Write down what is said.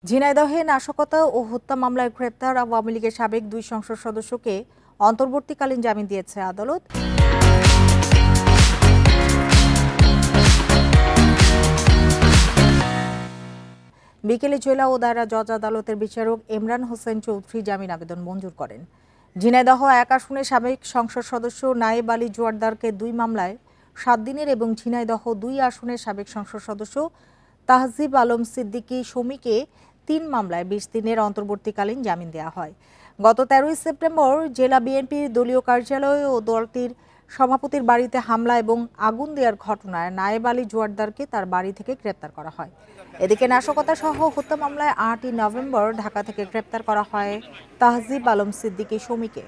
ঝিনাইদহে নাশকতা ও হত্যা মামলায় গ্রেপ্তার আওয়ামী লীগের সাবেক 2 সংসদ সদস্যকে অন্তর্বর্তীকালীন জামিন দিয়েছে আদালত। বিকেলে জেলা ও দায়রা জজ আদালতের বিচারক ইমরান হোসেন চৌধুরী জামিন আবেদন মঞ্জুর করেন। ঝিনাইদহ 1 আসনের সাবেক সংসদ সদস্য নায়েব আলী জোয়ারদারকে 2 মামলায় 7 দিনের এবং ঝিনাইদহ 2 আসনের সাবেক সংসদ সদস্য তাহজিব আলম সিদ্দিকী শমীকে 3 মামলায় 20 দিনের অন্তর্বর্তীকালীন জামিন দেওয়া হয়। গত 13 সেপ্টেম্বর জেলা বিএনপির দলীয় কার্যালয় ও দলটির সভাপতির বাড়িতে হামলা এবং আগুন দেওয়ার ঘটনায় নায়েব আলী জোয়ারদারকে তার বাড়ি থেকে গ্রেপ্তার করা হয়। এদিকে নাশকতা সহ হত্যা মামলায় 8ই নভেম্বর ঢাকা থেকে গ্রেপ্তার করা হয় তাহজিব আলম সিদ্দিকী শমীকে।